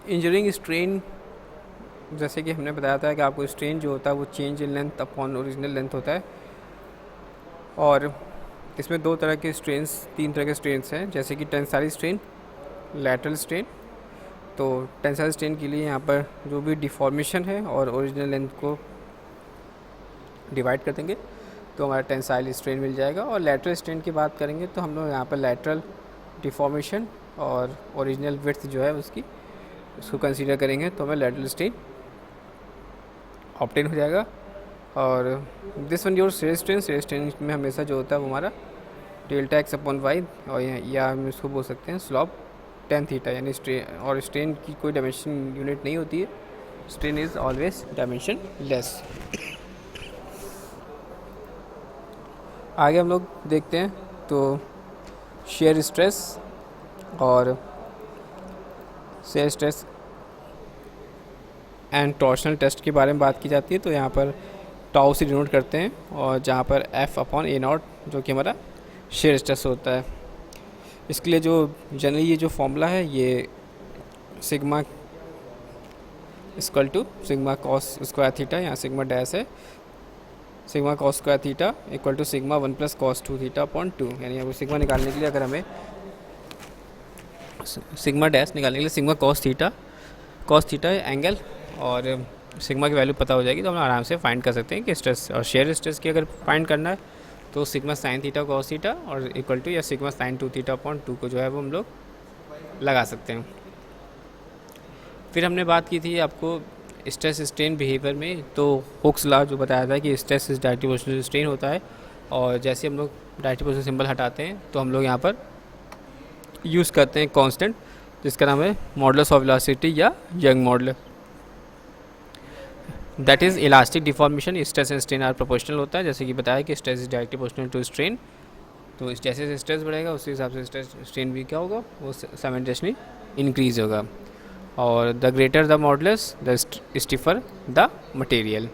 Engineering strain, जैसे कि हमने बताया था कि आपको स्ट्रेन जो होता है वो change in length upon original length होता है। और इसमें दो तरह के स्ट्रेन्स, तीन तरह के स्ट्रेन्स हैं, जैसे कि टेंसाइल स्ट्रेन, लैटरल स्ट्रेन। तो टेंसाइल स्ट्रेन के लिए यहाँ पर जो भी डिफॉर्मेशन है और ओरिजिनल लेंथ को डिवाइड कर देंगे तो हमारा टेंसाइल स्ट्रेन मिल जाएगा। और लैटरल स्ट्रेन की बात करेंगे तो हम लोग यहाँ पर लैटरल डिफॉर्मेशन और ओरिजिनल विड्थ जो है उसको कंसीडर करेंगे तो हमें लैटरल स्ट्रेन ऑब्टेन हो जाएगा। और this one your shear strain में हमेशा जो होता है वो हमारा डेल्टा एक्स अपॉन वाई, और या हम इसको बोल सकते हैं स्लॉप टेन थीटा, यानी स्ट्रेन, और स्ट्रेन की कोई डायमेंशन यूनिट नहीं होती है, strain is always dimensionless. आगे हम लोग देखते हैं तो शेयर स्ट्रेस और shear stress and torsional test के बारे में बात की जाती है। तो यहाँ पर टाउ से डिनोट करते हैं, और जहाँ पर एफ अपॉन ए नॉट जो कि हमारा शेयर स्ट्रेस होता है। इसके लिए जो जनरली ये जो फॉर्मूला है ये sigma equal to sigma cos square theta, यहाँ सिग्मा डैश है, sigma cos square theta equal to sigma 1 plus cos 2 theta upon 2। यानी अब सिग्मा निकालने के लिए अगर हमें सिग्मा डैश निकालने के लिए सिग्मा कॉस थीटा एंगल और सिग्मा की वैल्यू पता हो जाएगी तो हम आराम से फाइंड कर सकते हैं कि स्ट्रेस और शेयर स्ट्रेस की अगर फाइंड करना है तो sigma sine theta cos theta और इक्वल टू या सिग्मा साइन 2 थीटा अपॉन 2 को जो है वो हम लोग लगा सकते हैं। फिर हमने बात की थी आपको स्ट्रेस स्ट्रेन बिहेवियर में, तो हुक्स लॉ जो बताया था कि stress is directly proportional strain होता है, और जैसे हम लोग डायरेक्टली प्रोपोर्शनल सिंबल हटाते हैं तो हम लोग यहाँ पर यूज़ करते हैं कांस्टेंट जिसका नाम है मॉडुलस ऑफ वेलोसिटी या Young modulus. That is elastic deformation stress and strain are proportional होता है, जैसे कि बताया कि stress is directly proportional to strain, तो जैसे स्ट्रेस बढ़ेगा उसी हिसाब से स्ट्रेन भी क्या होगा, वो साइमल्टेनियसली इंक्रीज होगा। और the greater the modulus the stiffer the material.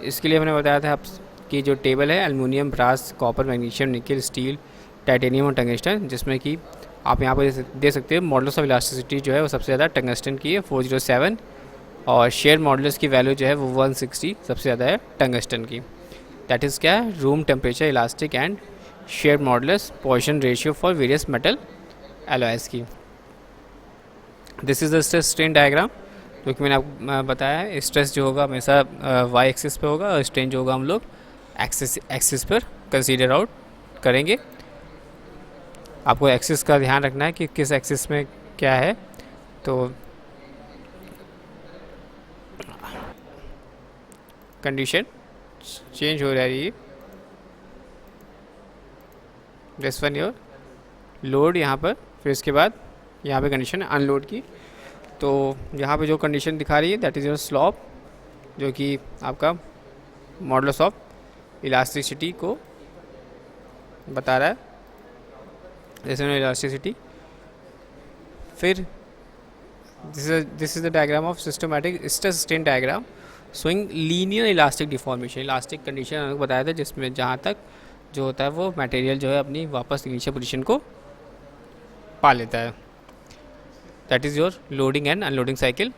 इसके लिए हमने बताया था आप कि जो टेबल है एल्युमिनियम, ब्रास, कॉपर, मैग्नीशियम, निकल, स्टील, टाइटेनियम और टंगस्टन, जिसमें कि आप यहाँ पर दे सकते हो मॉडुलस ऑफ इलास्टिसिटी जो है वो सबसे ज़्यादा टंगस्टन की है 407, और शेयर मॉडुलस की वैल्यू जो है वो 160 सबसे ज़्यादा है टंगस्टन की। दैट इज़ क्या है, room temperature, elastic and shear modulus, Poisson ratio for various metal alloys की। This is the stress strain diagram, जो कि मैंने आपको बताया है स्ट्रेस जो होगा हमेशा वाई एक्सिस पे होगा और स्ट्रेन जो होगा हम लोग एक्सिस पर कंसीडर आउट करेंगे। आपको एक्सिस का ध्यान रखना है कि किस एक्सिस में क्या है। तो कंडीशन चेंज हो रही है, दिस वन योर लोड यहाँ पर, फिर इसके बाद यहाँ पे कंडीशन है अनलोड की। तो यहाँ पे जो कंडीशन दिखा रही है दैट इज़ योर स्लॉप, जो कि आपका मॉडुलस ऑफ इलास्टिसिटी को बता रहा है, जैसे इलास्टिसिटी। फिर this is the diagram of systematic stress strain diagram showing linear elastic deformation. Elastic condition हमने बताया था जिसमें जहाँ तक जो होता है वो मटेरियल जो है अपनी वापस इनिशियल पोजीशन को पा लेता है। That is your loading and unloading cycle.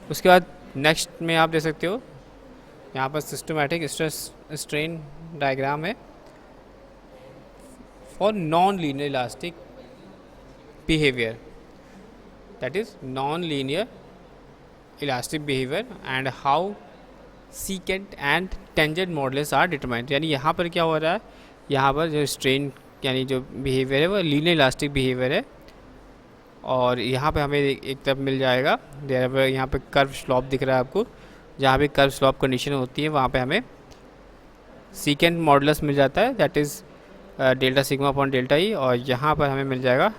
उसके बाद नेक्स्ट में आप देख सकते हो यहाँ पर सिस्टमैटिक स्ट्रेस स्ट्रेन डायग्राम है for non linear elastic behaviour, that is non linear elastic behaviour and how secant and tangent modulus are determined. यानी यहाँ पर क्या हो रहा है, यहाँ पर जो स्ट्रेन यानी जो बिहेवियर है वो लीनियर इलास्टिक बिहेवियर है, और यहाँ पे हमें एक तरफ मिल जाएगा यहाँ पे कर्व स्लॉप दिख रहा है आपको, जहाँ पे कर्व स्लॉप कंडीशन होती है वहाँ पे हमें सीकेंट मॉडुलस मिल जाता है, that is delta sigma upon delta E, और यहाँ पर हमें मिल जाएगा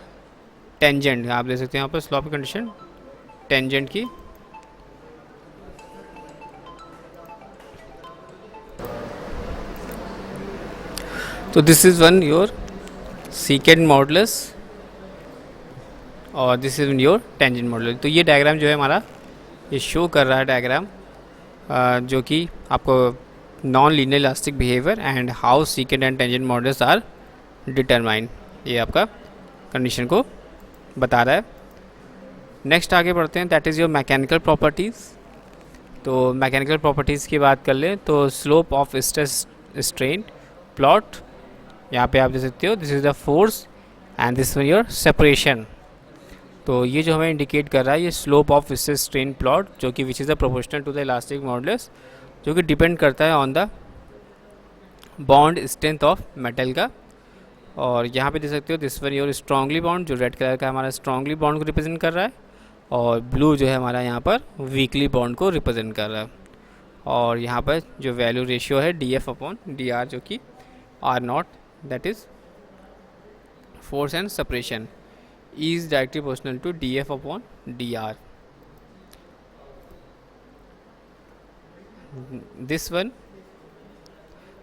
टेंजेंट। आप देख सकते हैं यहाँ पर स्लॉप की कंडीशन टेंजेंट की। तो this is one your secant modulus और this is your tangent modulus. तो ये डायग्राम जो है हमारा ये शो कर रहा है डायग्राम जो कि आपको non linear elastic behaviour and how secant and tangent modulus are determined, ये आपका कंडीशन को बता रहा है। नेक्स्ट आगे बढ़ते हैं, that is your mechanical properties. तो मैकेनिकल प्रॉपर्टीज़ की बात कर लें तो slope of stress strain plot, यहाँ पे आप देख सकते हो this is the force and this one your separation. तो ये जो हमें इंडिकेट कर रहा है ये slope of stress strain plot, जो कि which is the proportional to the elastic modulus, जो कि डिपेंड करता है on the bond strength of metal का। और यहाँ पे देख सकते हो this one your strongly bond, जो रेड कलर का हमारा स्ट्रांगली बॉन्ड को रिप्रेजेंट कर रहा है, और ब्लू जो है हमारा यहाँ पर वीकली बॉन्ड को रिप्रेजेंट कर रहा है। और यहाँ पर जो वैल्यू रेशियो है DF अपॉन DR, जो कि R0, that is force and separation, is directly proportional to DF upon DR। This one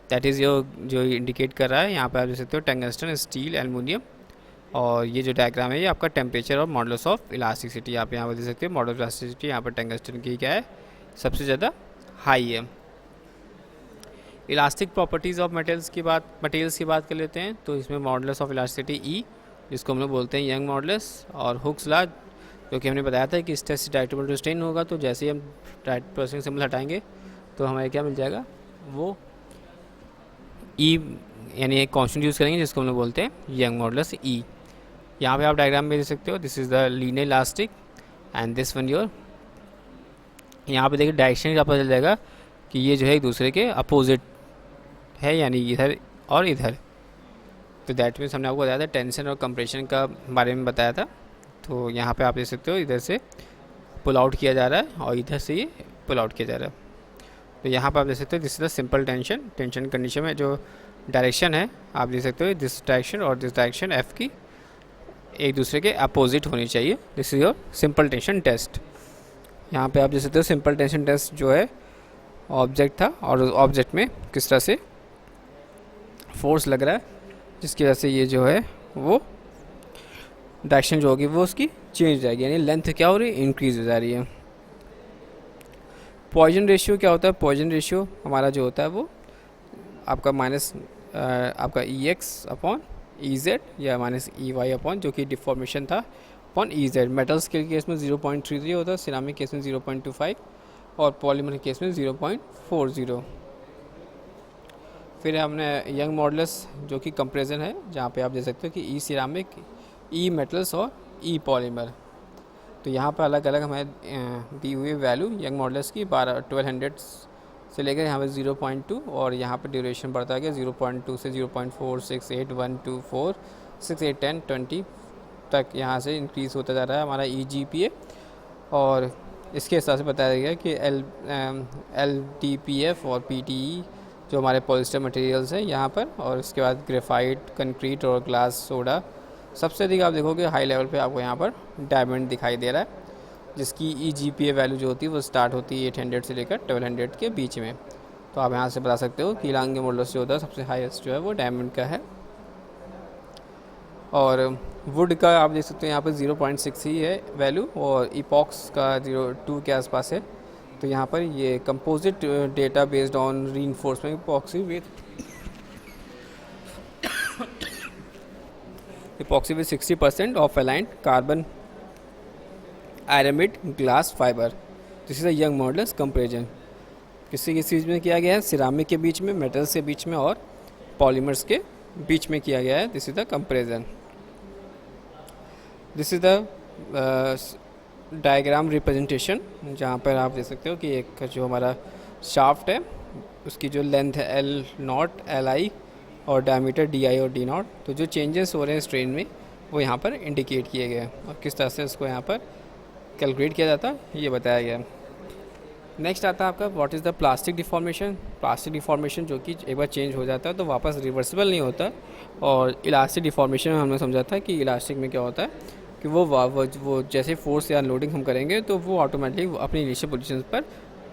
that is your, जो इंडिकेट कर रहा है यहाँ पे आप देख सकते हो टंगस्टन, स्टील, एल्युमिनियम। और ये जो डायग्राम है ये आपका टेम्परेचर और मॉडुलस ऑफ इलास्टिसिटी, आप यहाँ पर देख सकते हो मॉडुलस ऑफ इलास्टिसिटी यहाँ पर टंगस्टन की क्या है, सबसे ज़्यादा हाई है। इलास्टिक प्रॉपर्टीज़ ऑफ मटेरियल्स की बात कर लेते हैं। तो इसमें मॉडुलस ऑफ इलास्टिसिटी E, जिसको हम लोग बोलते हैं यंग मॉडुलस, और हुक्स लॉ, जो कि हमने बताया था कि स्ट्रेस डायरेक्ट टू स्ट्रेन होगा, तो जैसे ही हम डायरेक्ट प्रोसेसिंग सिंबल हटाएंगे तो हमें क्या मिल जाएगा, वो E यानी एक कॉन्स्टेंट यूज़ करेंगे जिसको हम लोग बोलते हैं यंग मॉडुलस E। यहाँ पे आप डायग्राम में देख सकते हो this is the linear elastic and this one your, यहाँ पे देखिए डायरेक्शन का पता चल जाएगा कि ये जो है एक दूसरे के अपोजिट है, यानी इधर और इधर। तो दैट मीन्स हमने आपको बताया था टेंशन और कंप्रेशन का बारे में बताया था। तो यहाँ पे आप देख सकते हो इधर से पुल आउट किया जा रहा है और इधर से ये पुल आउट किया जा रहा है। तो यहाँ पर आप देख सकते हो this is the simple tension condition में जो डायरेक्शन है आप देख सकते हो दिस डायरेक्शन और दिस डायरेक्शन F की एक दूसरे के अपोजिट होनी चाहिए। This is your simple tension test. यहाँ पे आप देख सकते हो सिंपल टेंशन टेस्ट जो है ऑब्जेक्ट था, और ऑब्जेक्ट में किस तरह से फोर्स लग रहा है, जिसकी वजह से ये जो है वो डायरेक्शन जो होगी वो उसकी चेंज हो जाएगी, यानी लेंथ क्या हो रही है, इंक्रीज हो जा रही है। पॉइजन रेशियो क्या होता है, पॉइजन रेशियो हमारा जो होता है वो आपका माइनस आपका EX अपॉन EZ या माइनस EY अपॉन जो कि डिफॉर्मेशन था अपॉन EZ। मेटल्स के केस में 0.33 होता है, सिरामिक केस में 0.25 और पॉलीमर के केस में 0.40। फिर हमने यंग मॉडुलस जो कि कंपेरिजन है, जहाँ पे आप देख सकते हो कि E सिरामिक, E मेटल्स और E पॉलीमर। तो यहाँ पर अलग अलग हमें दी हुई वैल्यू यंग मॉडुलस की 1200 से लेकर यहाँ पे 0.2, और यहाँ पर ड्यूरेशन बढ़ता गया 0.2 से 0.4, 6, 8, 1, 2, 4, 6, 8, 10, 20 तक यहाँ से इंक्रीज़ होता जा रहा है हमारा EGPA। और इसके हिसाब से बताया गया कि LDPF और PTE जो हमारे पॉलिस्टर मटेरियल्स हैं यहाँ पर, और इसके बाद ग्रेफाइट, कंक्रीट और ग्लास सोडा। सबसे अधिक आप देखोगे हाई लेवल पे आपको यहाँ पर डायमंड दिखाई दे रहा है, जिसकी EGPA वैल्यू जो होती है वो स्टार्ट होती है 800 से लेकर 1200 के बीच में। तो आप यहाँ से बता सकते हो कि इलांगे मॉडुलस जो होता है सबसे हाईएस्ट जो है वो डायमंड का है। और वुड का आप देख सकते हो यहाँ पर 0.6 ही है वैल्यू, और इपॉक्स का 0.2 के आसपास है। तो यहाँ पर ये composite data based on reinforcement epoxy with 60% of aligned carbon aramid glass fibre. This is a young modulus comparison. किसी चीज़ में किया गया है, सिरामिक के बीच में, मेटल्स के बीच में और पॉलीमर्स के बीच में किया गया है। This is the comparison. This is the diagram representation, जहाँ पर आप देख सकते हो कि एक जो हमारा शाफ्ट है उसकी जो लेंथ है L0, Li और डायमीटर DI और D0। तो जो चेंजेस हो रहे हैं स्ट्रेन में वो यहाँ पर इंडिकेट किए गए हैं, और किस तरह से उसको यहाँ पर कैलकुलेट किया जाता है ये बताया गया है। नेक्स्ट आता है आपका what is the plastic deformation. Plastic deformation जो कि एक बार चेंज हो जाता है तो वापस रिवर्सिबल नहीं होता। और इलास्टिक डिफॉर्मेशन हमने समझा था कि इलास्टिक में क्या होता है कि वो जैसे फोर्स या अनलोडिंग हम करेंगे तो वो ऑटोमेटिकली अपनी इनिशियल पोजीशन पर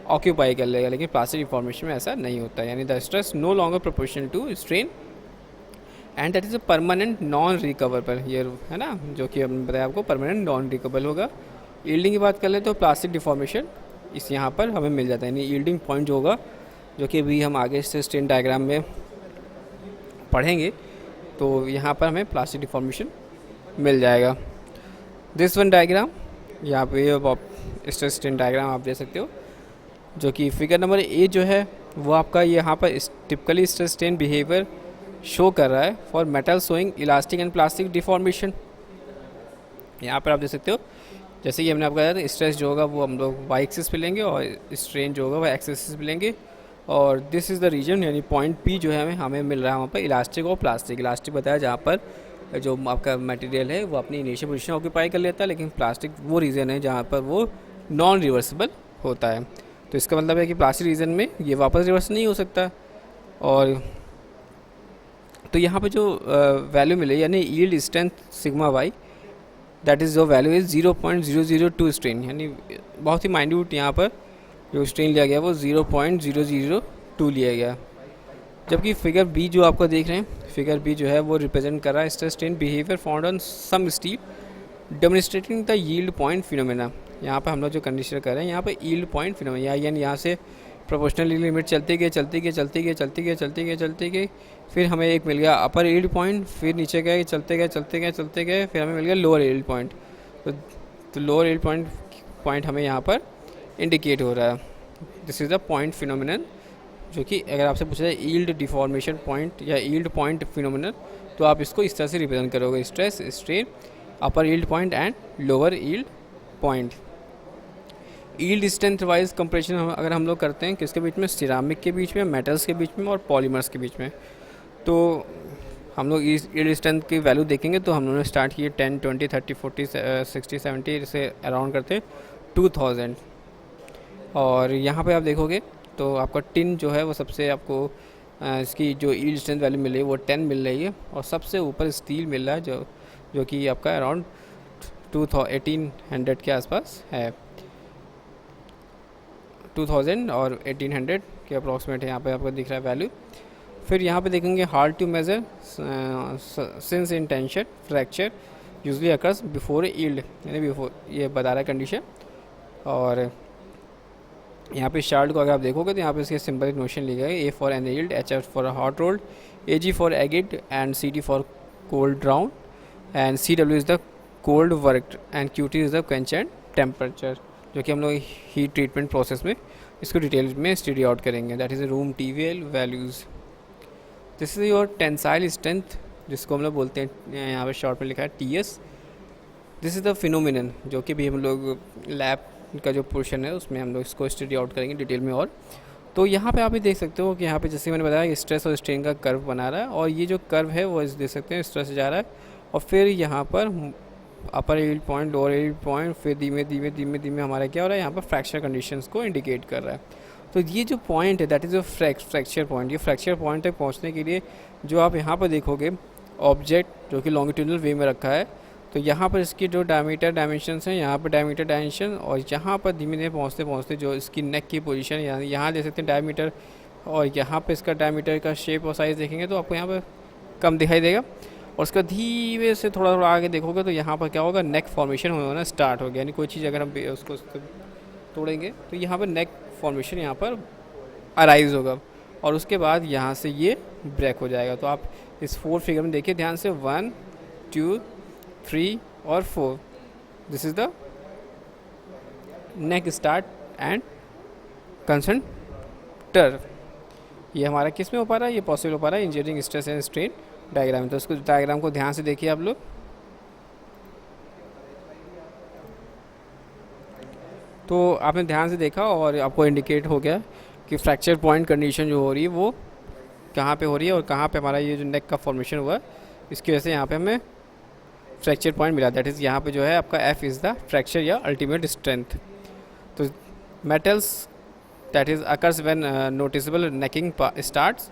ऑक्यूपाई कर लेगा, लेकिन प्लास्टिक डिफॉर्मेशन में ऐसा नहीं होता है। यानी the stress no longer proportional to strain and that is a permanent non recoverable. ये है ना, जो कि हमने बताया आपको परमानेंट नॉन रिकवरेबल होगा। यील्डिंग की बात कर ले तो प्लास्टिक डिफॉर्मेशन इस यहाँ पर हमें मिल जाता है, यानी यील्डिंग पॉइंट जो होगा, जो कि अभी हम आगे से स्ट्रेन डायग्राम में पढ़ेंगे, तो यहाँ पर हमें प्लास्टिक डिफॉर्मेशन मिल जाएगा। दिस वन डायग्राम यहाँ पे आप स्ट्रेस स्ट्रेन डायग्राम आप देख सकते हो, जो कि फिगर नंबर ए जो है वो आपका यहाँ पर typically stress strain behaviour show कर रहा है for metal showing elastic and plastic deformation. यहाँ पर आप देख सकते हो, जैसे कि हमने आपको बताया था, स्ट्रेस जो होगा वो हम लोग वाई एक्सिस पे लेंगे और स्ट्रेन जो होगा वो एक्स एक्सिस पे लेंगे। और दिस इज़ द रीजन, यानी पॉइंट पी जो है हमें मिल रहा है वहाँ पर इलास्टिक और प्लास्टिक। इलास्टिक बताया जहाँ पर जो आपका मटेरियल है वो अपनी इनिशियल पोजीशन ऑक्यूपाई कर लेता है, लेकिन प्लास्टिक वो रीज़न है जहाँ पर वो नॉन रिवर्सिबल होता है। तो इसका मतलब है कि प्लास्टिक रीजन में ये वापस रिवर्स नहीं हो सकता। और तो यहाँ पर जो वैल्यू मिले यानी yield strength sigma Y, that is जो वैल्यू इज़ 0.002 स्ट्रेन, यानी बहुत ही माइन्यूट यहाँ पर जो स्ट्रेन लिया गया वो 0.002 लिया गया। जबकि फिगर बी जो आपको देख रहे हैं, फिगर बी जो है वो रिप्रेजेंट कर रहा है stress strain behaviour found on some steel demonstrating the yield point phenomena. यहाँ पर हम लोग जो कंडीशन कर रहे हैं यहाँ पर यील्ड पॉइंट फिनोमेना, यानी यहाँ से प्रोपोर्शनल लिमिट चलती गई, फिर हमें एक मिल गया अपर यील्ड पॉइंट, फिर नीचे गए चलते गए फिर हमें मिल गया लोअर यील्ड पॉइंट। तो लोअर यील्ड पॉइंट हमें यहाँ पर इंडिकेट हो रहा है। This is the point phenomenon, जो कि अगर आपसे पूछा जाए यील्ड डिफॉर्मेशन पॉइंट या यील्ड पॉइंट फिनोमिनन, तो आप इसको इस तरह से रिप्रेजेंट करोगे, stress strain upper yield point and lower yield point. Yield strength wise comparison अगर हम लोग करते हैं किसके बीच में, सिरामिक के बीच में, मेटल्स के बीच में और पॉलीमर्स के बीच में, तो हम लोग इस यील्ड स्ट्रेंथ की वैल्यू देखेंगे तो हम लोगों ने स्टार्ट किए 10, 20, 30, 40, 60, 70 से अराउंड करते 2000। और यहाँ पे आप देखोगे तो आपका टिन जो है वो सबसे आपको इसकी जो यील्ड स्ट्रेंथ वैल्यू मिल रही है वो 10 मिल रही है, और सबसे ऊपर स्टील मिल रहा है जो कि आपका अराउंड 1800 के आसपास है। 2000 और 1800 के अप्रॉक्सीमेट है यहाँ पे आपको दिख रहा है वैल्यू। फिर यहाँ पे देखेंगे hard to measure since in tension fracture usually occurs before yield, यानी बिफोर ये बता रहा है कंडीशन। और यहाँ पे शार्ट को अगर आप देखोगे तो यहाँ पे इसके सिंपल नोशन लिखा है, A for annealed, H R for hot rolled, A G for aged and C D for cold drawn and C W is the cold work and Q T is the quench and temperature, जो कि हम लोग heat treatment process में इसको detail में study out करेंगे। That is room T V L values. This is your tensile strength, जिसको हम लोग बोलते हैं यहाँ पे शॉर्ट में लिखा है T S. This is the phenomenon, जो कि भी हम लोग लैब का जो पोर्शन है उसमें हम लोग इसको स्टडी आउट करेंगे डिटेल में। और तो यहाँ पे आप भी देख सकते हो कि यहाँ पे जैसे मैंने बताया स्ट्रेस और स्ट्रेन का कर्व बना रहा है, और ये जो कर्व है वो देख सकते हैं स्ट्रेस जा रहा है, और फिर यहाँ पर upper yield point, lower yield point, फिर धीमे धीमे हमारा क्या हो रहा है यहाँ पर फ्रैक्चर कंडीशंस को इंडिकेट कर रहा है। तो ये जो पॉइंट है दैट इज़ फ्रैक्चर पॉइंट। ये फ्रैक्चर पॉइंट तक पहुँचने के लिए जो आप यहाँ पर देखोगे ऑब्जेक्ट जो कि लॉन्गिट्यूडनल वे में रखा है, तो यहाँ पर इसकी जो डायमीटर डायमेंशंस हैं, यहाँ पर डायमीटर डायमेंशन, और यहाँ पर धीमे धीमे पहुँचते जो इसकी नेक की पोजीशन है, यहाँ देख सकते हैं डायमीटर, और यहाँ पर इसका डायमीटर का शेप और साइज़ देखेंगे तो आपको यहाँ पर कम दिखाई देगा। और उसका धीरे से थोड़ा थोड़ा आगे देखोगे तो यहाँ पर क्या होगा, नेक फॉर्मेशन होना स्टार्ट हो गया। यानी कोई चीज़ अगर हम उसको तोड़ेंगे तो यहाँ पर नेक फॉर्मेशन यहाँ पर अराइज होगा, और उसके बाद यहाँ से ये ब्रेक हो जाएगा। तो आप इस 4 फिगर में देखिए ध्यान से, 1, 2, 3 और 4, this is the neck start and concern curve. ये हमारा किस में हो पा रहा है, ये पॉसिबल हो पा रहा है engineering stress and strain diagram में। तो उसको डायग्राम को ध्यान से देखिए आप लोग। तो आपने ध्यान से देखा और आपको इंडिकेट हो गया कि फ्रैक्चर पॉइंट कंडीशन जो हो रही है वो कहाँ पे हो रही है और कहाँ पे हमारा ये जो नेक का फॉर्मेशन हुआ, इसकी वजह से यहाँ पे हमें फ्रैक्चर पॉइंट मिला। दैट इज़ यहाँ पे जो है आपका एफ इज़ द फ्रैक्चर या अल्टीमेट स्ट्रेंथ। तो metals that is occurs when noticeable necking starts.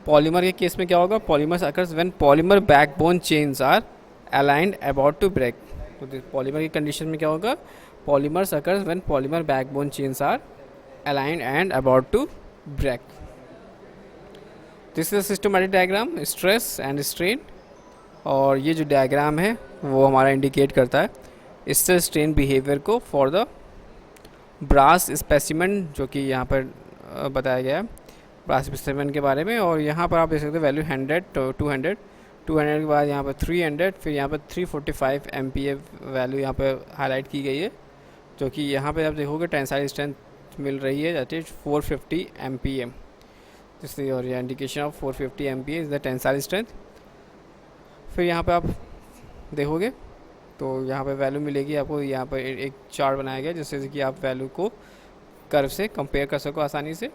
Polymer के केस में क्या होगा, polymers occurs when polymer backbone chains are aligned about to break. तो पॉलीमर की कंडीशन में क्या होगा, polymers occurs when polymer backbone chains are aligned and about to break. This is systematic diagram stress and strain, और ये जो diagram है वो हमारा इंडिकेट करता है स्ट्रेस स्ट्रेन बिहेवियर को फॉर द ब्रास स्पेसिमेन, जो कि यहाँ पर बताया गया है ब्रास स्पेसिमेन के बारे में। और यहाँ पर आप देख सकते हैं वैल्यू 100, 200 के बाद यहाँ पर 300, फिर यहाँ पर 345 MPa वैल्यू यहाँ पर हाईलाइट की गई है। जो कि यहाँ पे आप देखोगे टेंसाइल स्ट्रेंथ मिल रही है that is 450 MPa। This is your indication of 450 MPa is the tensile strength. फिर यहाँ पे आप देखोगे तो यहाँ पे वैल्यू मिलेगी आपको, यहाँ पर एक चार्ट बनाया गया जिससे कि आप वैल्यू को कर्व से कंपेयर कर सको आसानी से।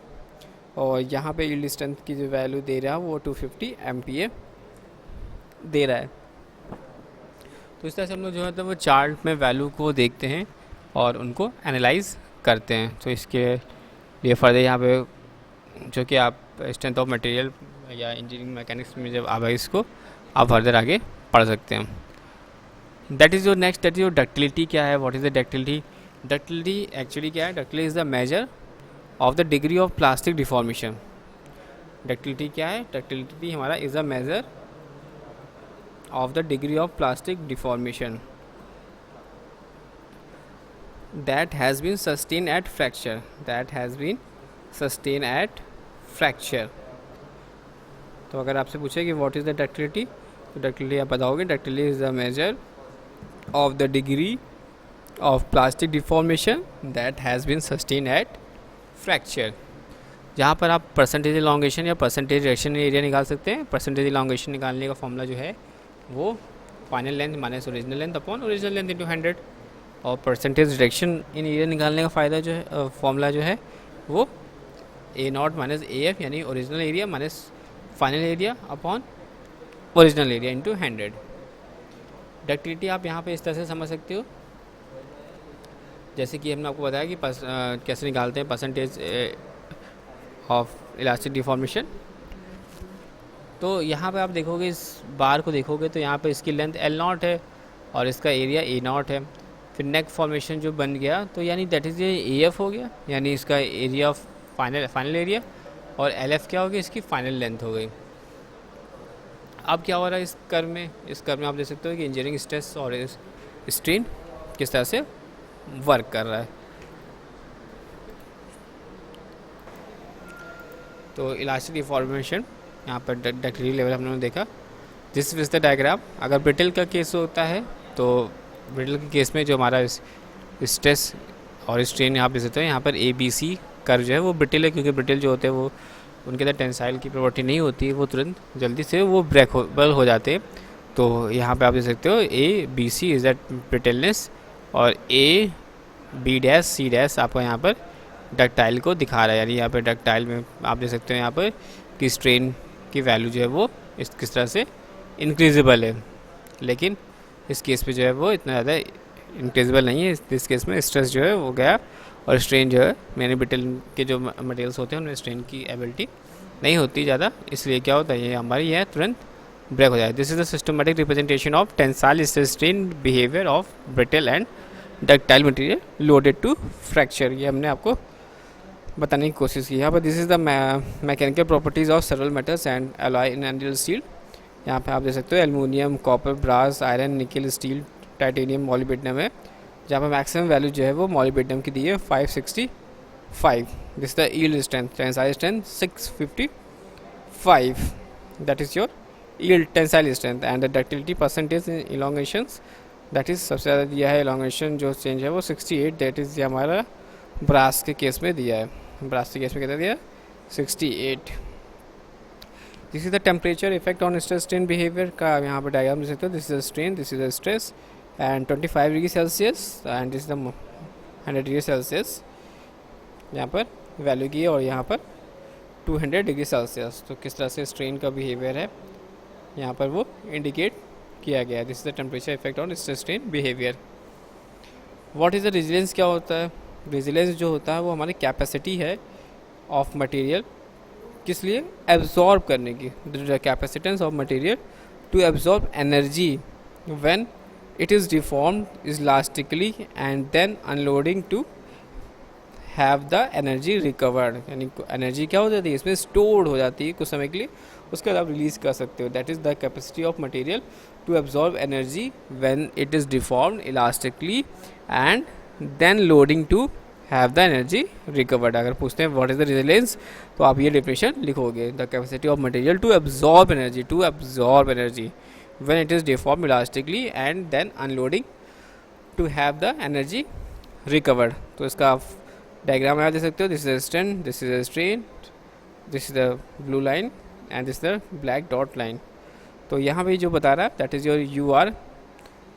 और यहाँ पे यील्ड स्ट्रेंथ की जो वैल्यू दे रहा है वो 250 MPa दे रहा है। तो इस तरह से हम लोग जो है तो वो चार्ट में वैल्यू को देखते हैं और उनको एनालाइज करते हैं। तो इसके लिए फर्दर यहाँ पे जो कि आप स्ट्रेंथ ऑफ मटेरियल या इंजीनियरिंग मैकेनिक्स में जब आप इसको आप फर्दर आगे पढ़ सकते हैं। That is your next, that is your ductility. क्या है, what is the ductility? Ductility actually क्या है? Ductility is the measure of the degree of plastic deformation. Ductility क्या है? डक्टिलिटी हमारा is the measure of the degree of plastic deformation that has been sustained at fracture, that has been sustained at fracture। तो अगर आपसे पूछे कि what is the ductility, तो ductility आप बताओगे ductility is the measure of the degree of plastic deformation that has been sustained at fracture। जहाँ पर आप परसेंटेज इलॉन्गेशन या परसेंटेज रिडक्शन एरिया निकाल सकते हैं। परसेंटेज इलॉन्गेशन निकालने का फॉर्मूला जो है वो final length minus original length upon original length into 100। और परसेंटेज रिडक्शन इन एरिया निकालने का फ़ायदा जो है फॉर्मूला जो है वो A0 माइनस AF यानी original area minus final area upon original area into 100। Ductility आप यहाँ पे इस तरह से समझ सकते हो, जैसे कि हमने आपको बताया कि कैसे निकालते हैं परसेंटेज ऑफ इलास्टिक डिफॉर्मेशन। तो यहाँ पे आप देखोगे इस बार को देखोगे तो यहाँ पे इसकी लेंथ L0 है और इसका एरिया A0 है। फिर नेक फॉर्मेशन जो बन गया तो यानी दैट इज़ ये AF हो गया, यानी इसका एरिया ऑफ फाइनल एरिया, और LF क्या हो गया? इसकी फाइनल लेंथ हो गई। अब क्या हो रहा है इस कर्व में? इस कर्व में आप देख सकते हो कि इंजीनियरिंग स्ट्रेस और स्ट्रेन किस तरह से वर्क कर रहा है। तो इलास्टिक डिफॉर्मेशन यहाँ पर डक्टिलिटी लेवल हमने देखा। This is the diagram. अगर ब्रिटल का केस होता है तो ब्रिटल के केस में जो हमारा स्ट्रेस और स्ट्रेन यहाँ पे देते हैं, यहाँ पर ABC कर्व जो है वो ब्रिटल है, क्योंकि ब्रिटल जो होते हैं वो उनके अंदर टेंसाइल की प्रॉपर्टी नहीं होती है, वो तुरंत जल्दी से वो ब्रेकेबल हो जाते हैं। तो यहाँ पे आप देख सकते हो ABC इज़ दैट ब्रिटलनेस, और AB', C' आपको यहाँ पर डक्टाइल को दिखा रहा है। यानी यहाँ पर डक्टाइल में आप देख सकते हो यहाँ पर कि स्ट्रेन की वैल्यू जो है वो किस तरह से इंक्रीजेबल है, लेकिन इस केस पे जो है वो इतना ज़्यादा इंक्रीजेबल नहीं है। इस केस में स्ट्रेस जो है वो गया और स्ट्रेन जो है मैंने ब्रिटल के जो मटेरियल्स होते हैं उनमें स्ट्रेन की एबिलिटी नहीं होती ज़्यादा, इसलिए क्या होता है ये हमारी यह तुरंत ब्रेक हो जाए। This is the systematic representation of tensile stress strain behaviour of brittle and ductile material loaded to fracture. ये हमने आपको बताने की कोशिश की। यहाँ पर this is the mechanical properties of several metals and alloy in and steel. यहाँ पे आप देख सकते हो aluminium, copper, brass, iron, nickel, steel, titanium, molybdenum है, जहाँ पर मैक्सिमम वैल्यू जो है वो मॉलिब्डेनम की दी है 565। This the yield strength, tensile strength 655, that is your yield tensile strength. And the ductility percentage in elongations, that is सबसे ज़्यादा दिया है इलॉन्गेशन जो चेंज है वो 68, दैट इज़ ये हमारा ब्रास के केस में दिया है। ब्रास के केस में कितना दिया? 68। This is the temperature effect on stress strain behaviour का यहाँ पर डायग्राम देख सकते हो। This is the strain, this is the stress and 25 degree Celsius and this the 100 degree Celsius यहाँ पर वैल्यू की है, और यहाँ पर 200 डिग्री सेल्सियस। तो किस तरह से स्ट्रेन का बिहेवियर है यहाँ पर वो इंडिकेट किया गया है। This is the temperature effect on stress strain behaviour. What is the resilience? क्या होता है? रेजिलियंस जो होता है वो हमारी कैपेसिटी है ऑफ मटेरियल, किस लिए? एब्जॉर्ब करने की। The capacitance of material to absorb energy when it is deformed elastically and then unloading to have the energy recovered. यानी एनर्जी क्या हो जाती है इसमें? स्टोर्ड हो जाती है कुछ समय के लिए, उसके बाद आप रिलीज़ कर सकते हो। That is the capacity of material to absorb energy when it is deformed elastically and then loading to have the energy recovered. अगर पूछते हैं व्हाट इज़ द रेजिलियंस, तो आप ये डेफिनेशन लिखोगे, the capacity of material to absorb energy when it is deformed elastically and then unloading to have the energy recovered. तो इसका आप डायग्राम यहाँ दे सकते हो, this is strain, this is strain, this is the blue line and this the black dot line. तो यहाँ पे जो बता रहा है that is your U R,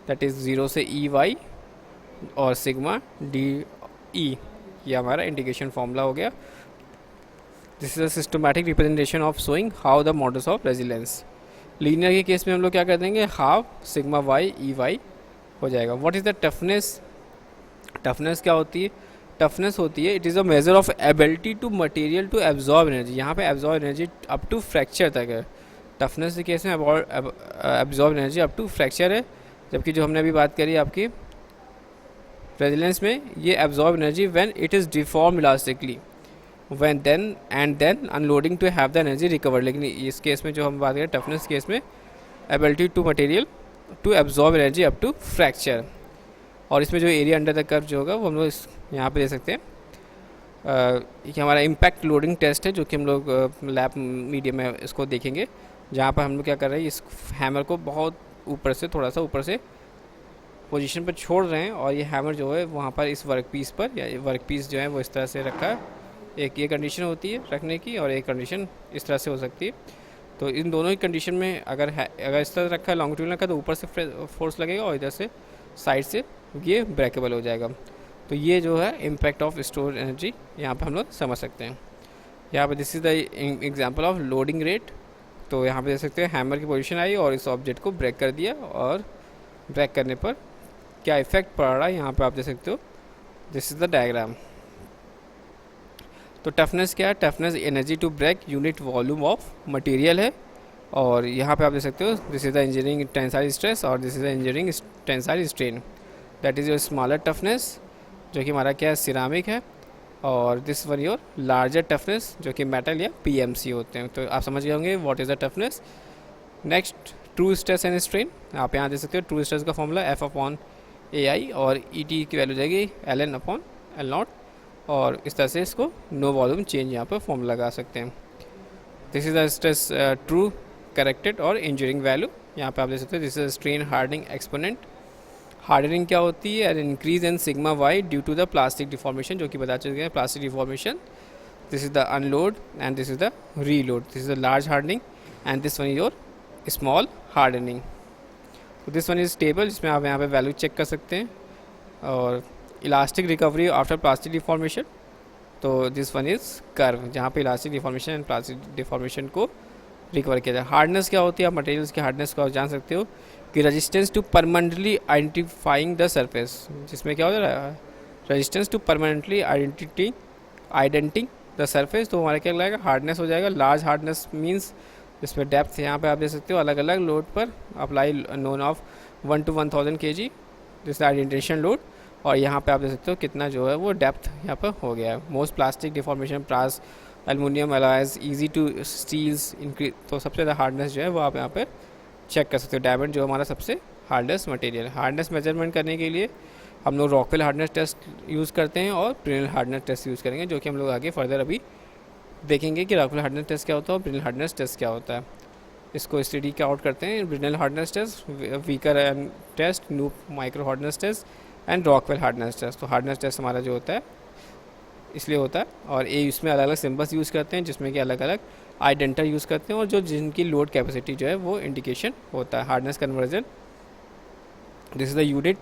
that is 0 से ई वाई और सिग्मा डी ई, ये हमारा इंडिकेशन फॉर्मूला हो गया। This is a systematic representation of showing how the models of resilience. Linear के केस में हम लोग क्या कर देंगे, half sigma Y E Y हो जाएगा। What is the toughness? Toughness क्या होती है? टफनेस होती है, it is a measure of ability to material to absorb energy. यहाँ पे absorb energy up to fracture तक है। टफनेस के केस में absorb energy up to fracture है, जबकि जो हमने अभी बात करी आपकी रेजिलेंस में, ये absorb energy when it is deform elastically when then unloading to have the energy recover. लेकिन इस केस में जो हम बात करें टफनेस केस में, ability to material to absorb energy up to fracture. और इसमें जो एरिया अंडर द कर्व जो होगा वो हम लोग यहाँ पे दे सकते हैं। ये हमारा इम्पैक्ट लोडिंग टेस्ट है जो कि हम लोग लैब मीडियम में इसको देखेंगे, जहाँ पर हम लोग क्या कर रहे हैं, इस हैमर को बहुत ऊपर से, थोड़ा सा ऊपर से पोजीशन पर छोड़ रहे हैं और ये हैमर जो है वहाँ पर इस वर्क पीस पर, या वर्क पीस जो है वो इस तरह से रखा है। एक ये कंडीशन होती है रखने की और एक कंडीशन इस तरह से हो सकती है। तो इन दोनों ही कंडीशन में अगर इस तरह रखा है लॉन्गिट्यूडनल रखा है तो ऊपर से फोर्स लगेगा और इधर से साइड से ये ब्रेकेबल हो जाएगा। तो ये जो है इम्पैक्ट ऑफ स्टोर एनर्जी यहाँ पे हम लोग समझ सकते हैं। यहाँ पे this is the example of loading rate. तो यहाँ पे देख सकते हैं हैमर की पोजीशन आई और इस ऑब्जेक्ट को ब्रेक कर दिया, और ब्रेक करने पर क्या इफेक्ट पड़ रहा है यहाँ पे आप देख सकते हो। This is the diagram. तो टफनेस क्या है? Toughness energy to break unit volume of material है। और यहाँ पे आप देख सकते हो this is the engineering tensile stress और this is the engineering tensile strain. That is your smaller toughness जो कि हमारा क्या है, सिरामिक है, और this one your larger toughness जो कि मेटल या पीएमसी होते हैं। तो आप समझ गए होंगे what is the toughness. Next true stress and strain. आप यहाँ देख सकते हो ट्रू स्ट्रेस का formula F upon A I और ई टी की वैल्यू जाएगी L N upon L naught, और इस तरह से इसको नो वॉल्यूम चेंज यहाँ पर फॉर्मूला लगा सकते हैं। This is the stress true corrected और इंजरिंग वैल्यू। यहाँ पे आप देख सकते हो this is strain hardening exponent. Hardening क्या होती है? An increase in sigma Y due to the plastic deformation, जो कि बता चुके हैं plastic deformation. This is the unload and this is the reload. This is the large hardening and this one is your small hardening. तो this one is stable, जिसमें आप यहाँ पे वैल्यू चेक कर सकते हैं। और elastic recovery after plastic deformation, तो दिस वन इज़ कर्व, जहाँ पे elastic deformation and plastic deformation को रिकवर किया जाए। हार्डनेस क्या होती है? आप मटेरियल्स की हार्डनेस को आप जान सकते हो कि resistance to permanently identifying the surface, जिसमें क्या हो रहा है, resistance to permanently indenting the surface. तो हमारा क्या लगेगा, हार्डनेस हो जाएगा। लार्ज हार्डनेस मीन्स इसमें डेप्थ यहाँ पे आप देख सकते हो अलग अलग लोड पर apply known of 1 to 1000 kg, this indentation load. और यहाँ पे आप देख सकते हो कितना जो है वो डेप्थ यहाँ पर हो गया है। Most plastic deformation brass aluminium alloys easy to steels increase. तो सबसे ज़्यादा हार्डनेस जो है वो आप यहाँ पर चेक कर सकते हो। डायमंड जो हमारा सबसे हार्डनेस मटेरियल। हार्डनेस मेजरमेंट करने के लिए हम लोग रॉकवेल हार्डनेस टेस्ट यूज़ करते हैं और ब्रिनल हार्डनेस टेस्ट यूज़ करेंगे, जो कि हम लोग आगे फर्दर अभी देखेंगे कि रॉकवेल हार्डनेस टेस्ट क्या होता है और ब्रिनल हार्डनेस टेस्ट क्या होता है। इसको स्टडी के आउट करते हैं Brinell hardness test, Vicker and test, Knoop micro hardness test and Rockwell hardness test. तो हार्डनेस टेस्ट हमारा जो होता है इसलिए होता है, और ये इसमें अलग अलग सिम्बल्स यूज़ करते हैं जिसमें कि अलग अलग आइडेंटर यूज़ करते हैं और जो जिनकी लोड कैपेसिटी जो है वो इंडिकेशन होता है। Hardness conversion, this is the unit.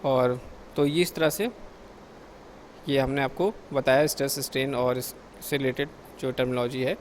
और तो ये इस तरह से ये हमने आपको बताया स्ट्रेस स्ट्रेन और इससे रिलेटेड जो टर्मिनोलॉजी है